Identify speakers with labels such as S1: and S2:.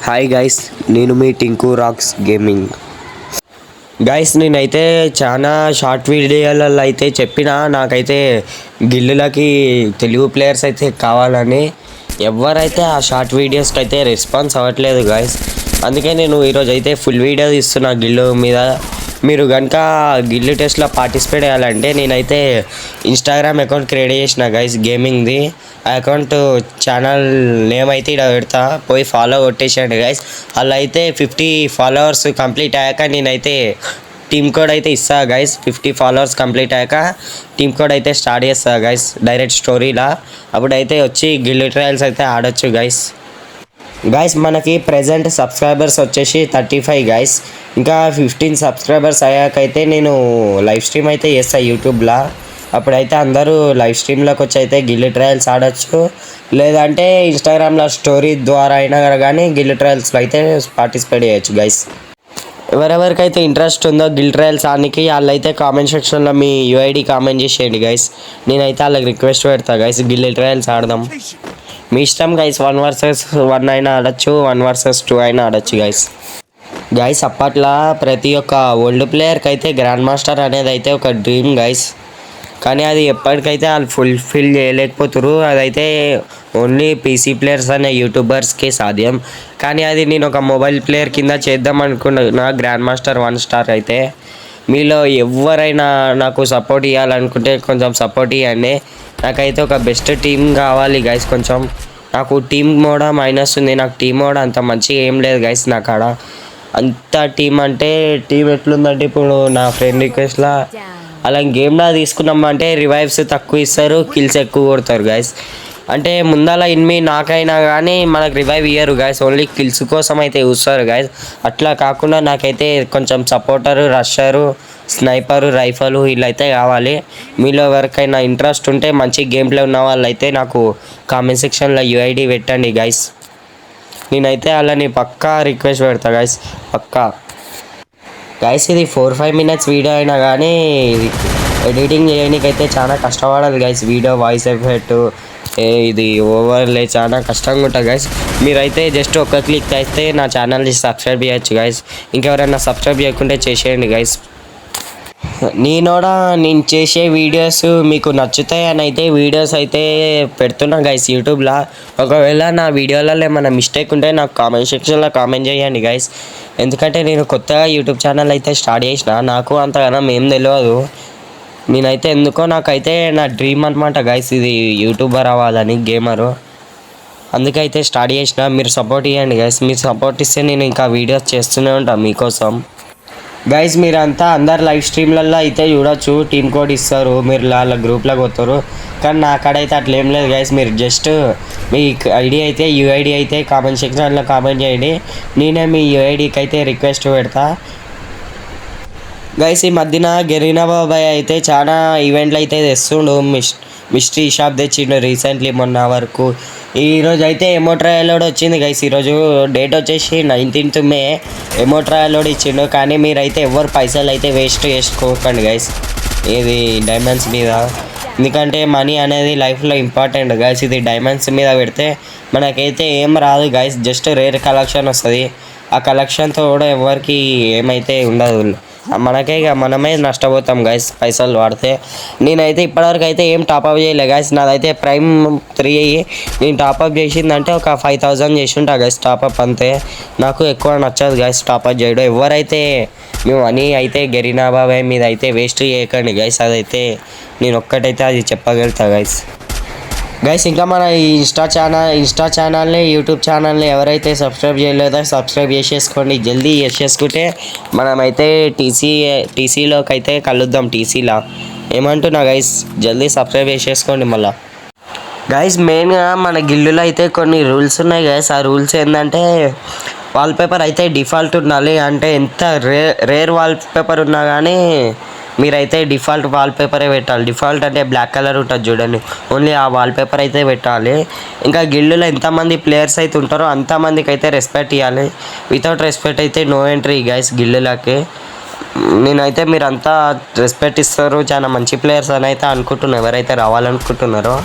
S1: Hi guys, నేను మీ Tinku racks gaming. Guys, నేనైతే చాలా షార్ట్ వీడియోలలో అయితే చెప్పిన నాకైతే గిల్లులకి తెలుగు ప్లేయర్స్ అయితే కావాలని. ఎవరైతే ఆ షార్ట్ వీడియోస్కి అయితే రెస్పాన్స్ అవ్వట్లేదు గైస్. అందుకే నేను ఈరోజు అయితే ఫుల్ వీడియో తీస్తున్నా గిల్లు మీద. మీరు కనుక గిల్లు టెస్ట్లో పార్టిసిపేట్ చేయాలంటే నేనైతే ఇన్స్టాగ్రామ్ అకౌంట్ క్రియేట్ చేసిన గైస్, గేమింగ్ది. ఆ అకౌంట్ ఛానల్ నేమ్ అయితే ఇక్కడ పెడతా, పోయి ఫాలో కొట్టేసాను గైస్. అలా అయితే 50 ఫాలోవర్స్ కంప్లీట్ అయ్యాక నేనైతే టీమ్ కోడ్ అయితే ఇస్తా గైస్. 50 ఫాలోవర్స్ కంప్లీట్ అయ్యాక టీమ్ కోడ్ అయితే స్టార్ట్ చేస్తా గైస్, డైరెక్ట్ స్టోరీలా. అప్పుడైతే వచ్చి గిల్లు ట్రయల్స్ అయితే ఆడొచ్చు గైస్. మనకి ప్రజెంట్ సబ్స్క్రైబర్స్ వచ్చేసి 35 గైస్. ఇంకా 15 సబ్స్క్రైబర్స్ అయ్యాకైతే నేను లైవ్ స్ట్రీమ్ అయితే చేస్తాను యూట్యూబ్లో. అప్పుడైతే అందరూ లైవ్ స్ట్రీమ్లోకి వచ్చి అయితే గిల్లు ట్రయల్స్ ఆడొచ్చు. లేదంటే ఇన్స్టాగ్రామ్లో స్టోరీ ద్వారా అయినా కానీ గిల్లు ట్రయల్స్లో అయితే పార్టిసిపేట్ చేయొచ్చు గైస్. ఎవరెవరికైతే ఇంట్రెస్ట్ ఉందో గిల్ ట్రయల్స్ ఆనికి వాళ్ళైతే కామెంట్ సెక్షన్లో మీ యూఐడి కామెంట్ చేసేయండి గైస్. నేనైతే వాళ్ళకి రిక్వెస్ట్ పెడతా గైస్, గిల్ ట్రయల్స్ ఆడదాం. మీ ఇష్టం గైస్, 1 vs 1 అయినా ఆడచ్చు, 1 vs 2 అయినా ఆడచ్చు గైస్. అప్పట్లో ప్రతి ఒక్క ఓల్డ్ ప్లేయర్కి అయితే గ్రాండ్ మాస్టర్ అనేది అయితే ఒక డ్రీమ్ గైస్. కానీ అది ఎప్పటికైతే వాళ్ళు ఫుల్ఫిల్ చేయలేకపోతున్నారు. అదైతే ఓన్లీ పీసీ ప్లేయర్స్ అనే యూట్యూబర్స్కి సాధ్యం. కానీ అది నేను ఒక మొబైల్ ప్లేయర్ కింద చేద్దాం అనుకున్నా, గ్రాండ్ మాస్టర్ 1 స్టార్ అయితే. మీలో ఎవరైనా నాకు సపోర్ట్ ఇవ్వాలనుకుంటే కొంచెం సపోర్ట్ ఇవ్వండి. నాకైతే ఒక బెస్ట్ టీం కావాలి గైస్. కొంచెం నాకు టీం కూడా మైనస్ ఉంది, నాకు టీం కూడా అంత మంచిగా ఏం లేదు గైస్. నా కాడ అంత టీం అంటే టీం ఎట్లుందంటే ఇప్పుడు నా ఫ్రెండ్ రిక్వెస్ట్లా అలా గేమ్లా తీసుకున్నామంటే రివైవ్స్ తక్కువ ఇస్తారు, కిల్స్ ఎక్కువ కొడతారు గైస్. అంటే ముందల ఇన్మి నాకైనా కానీ మనకు రివైవ్ ఇయ్యరు గైస్, ఓన్లీ కిల్స్ కోసం అయితే చూస్తారు గైస్. అట్లా కాకుండా నాకైతే కొంచెం సపోర్టరు, రషరు, స్నైపరు, రైఫలు వీళ్ళైతే కావాలి. మీలో ఎవరికైనా ఇంట్రెస్ట్ ఉంటే మంచి గేమ్ ప్లే ఉన్న వాళ్ళైతే నాకు కామెంట్ సెక్షన్లో యూఐడి పెట్టండి గైస్. నేనైతే వాళ్ళని పక్కా రిక్వెస్ట్ పెడతా గైస్, పక్కా గైస్. ఇది 4-5 minutes వీడియో అయినా కానీ ఎడిటింగ్ చేయడానికైతే చాలా కష్టపడాలి గైస్. వీడియో వాయిస్ ఎఫెక్ట్ ఇది ఓవర్లే చాలా కష్టంగా ఉంటుంది గైస్. మీరైతే జస్ట్ ఒక్క క్లిక్ అయితే నా ఛానల్ని సబ్స్క్రైబ్ చేయొచ్చు గైస్. ఇంకెవరైనా సబ్స్క్రైబ్ చేయకుంటే చేసేయండి గైస్. నేను చేసే వీడియోస్ మీకు నచ్చుతాయని అయితే వీడియోస్ అయితే పెడుతున్నా గైస్ యూట్యూబ్లో. ఒకవేళ నా వీడియోలలో ఏమైనా మిస్టేక్ ఉంటే నాకు కామెంట్ సెక్షన్లో కామెంట్ చేయండి గైస్. ఎందుకంటే నేను కొత్తగా యూట్యూబ్ ఛానల్ అయితే స్టార్ట్ చేసిన, నాకు అంతగానో ఏం తెలియదు. నేనైతే ఎందుకో నాకైతే నా డ్రీమ్ అనమాట గైస్ ఇది, యూట్యూబర్ అవ్వాలని, గేమరు. అందుకైతే స్టార్ట్ చేసిన. మీరు సపోర్ట్ ఇవ్వండి గైస్. మీరు సపోర్ట్ ఇస్తే నేను ఇంకా వీడియోస్ చేస్తూనే ఉంటాను మీకోసం గైస్. మీరంతా అందరు లైవ్ స్ట్రీమ్లలో అయితే చూడొచ్చు, టీమ్ కోడ్ ఇస్తారు, మీరు వాళ్ళ గ్రూప్లోకి పోతారు. కానీ నా కాడైతే అట్లా ఏం లేదు గైస్. మీరు జస్ట్ మీ ఐడి అయితే యూఐడి అయితే కామెంట్ సెక్షన్లో కామెంట్ చేయండి, నేనే మీ యూఐడికి అయితే రిక్వెస్ట్ పెడతా గైస్. ఈ మధ్యన గెరీనా బాబాయ్ అయితే చాలా ఈవెంట్లు అయితే తెస్తుండు. మిస్టరీ షాప్ తెచ్చిండు రీసెంట్లీ మొన్న వరకు. ఈరోజు అయితే ఎమో ట్రయల్ కూడా వచ్చింది గైస్. ఈరోజు డేట్ వచ్చేసి 19th May. ఎమో ట్రయల్ కూడా ఇచ్చిండు. కానీ మీరైతే ఎవరు పైసలు అయితే వేస్ట్ చేసుకోకండి గైస్ ఇది డైమండ్స్ మీద. ఎందుకంటే మనీ అనేది లైఫ్లో ఇంపార్టెంట్ గైస్. ఇది డైమండ్స్ మీద పెడితే మనకైతే ఏం రాదు గైస్, జస్ట్ రేర్ కలెక్షన్ వస్తుంది. ఆ కలెక్షన్తో కూడా ఎవరికి ఏమైతే ఉండదు, మనకే మనమే నష్టపోతాం గైస్ పైసలు వాడితే. నేనైతే ఇప్పటివరకు అయితే ఏం టాప్అప్ చేయలే గైస్. నాదైతే ప్రైమ్ 3 నేను టాప్అప్ చేసిందంటే ఒక 5000 చేసి ఉంటా గైస్ టాప్అప్ అంతే. నాకు ఎక్కువ నచ్చదు గైస్ టాప్అప్ చేయడం. ఎవరైతే మేము అని అయితే గెరీనా బాబాయ్ మీద అయితే వేస్ట్ చేయకండి గైస్. అదైతే నేను ఒక్కటైతే అది చెప్పగలుగుతా గైస్. ఇంకా మన ఇన్స్టా ఛానల్ని యూట్యూబ్ ఛానల్ని ఎవరైతే సబ్స్క్రైబ్ చేయలేదో సబ్స్క్రైబ్ చేసేసుకోండి, జల్దీ చేసేసుకుంటే మనమైతే టీసీలోకి అయితే కలుద్దాం. టీసీలో ఏమంటున్నా గైస్, జల్దీ సబ్స్క్రైబ్ చేసేసుకోండి మళ్ళీ గైస్. మెయిన్గా మన గిల్లులో అయితే కొన్ని రూల్స్ ఉన్నాయి గైస్. ఆ రూల్స్ ఏంటంటే వాల్పేపర్ అయితే డిఫాల్ట్ ఉండాలి. అంటే ఎంత రేర్ వాల్పేపర్ ఉన్నా కానీ మీరైతే డిఫాల్ట్ వాల్పేపరే పెట్టాలి. డిఫాల్ట్ అంటే బ్లాక్ కలర్ ఉంటుంది చూడండి, ఓన్లీ ఆ వాల్పేపర్ అయితే పెట్టాలి. ఇంకా గిల్లులో ఎంతమంది ప్లేయర్స్ అయితే ఉంటారో అంతమందికి అయితే రెస్పెక్ట్ ఇవ్వాలి. వితౌట్ రెస్పెక్ట్ అయితే నో ఎంట్రీ గైస్ గిల్లులకి. నేనైతే మీరంతా రెస్పెక్ట్ ఇస్తారు, చాలా మంచి ప్లేయర్స్ అని అయితే అనుకుంటున్నాను ఎవరైతే రావాలనుకుంటున్నారో.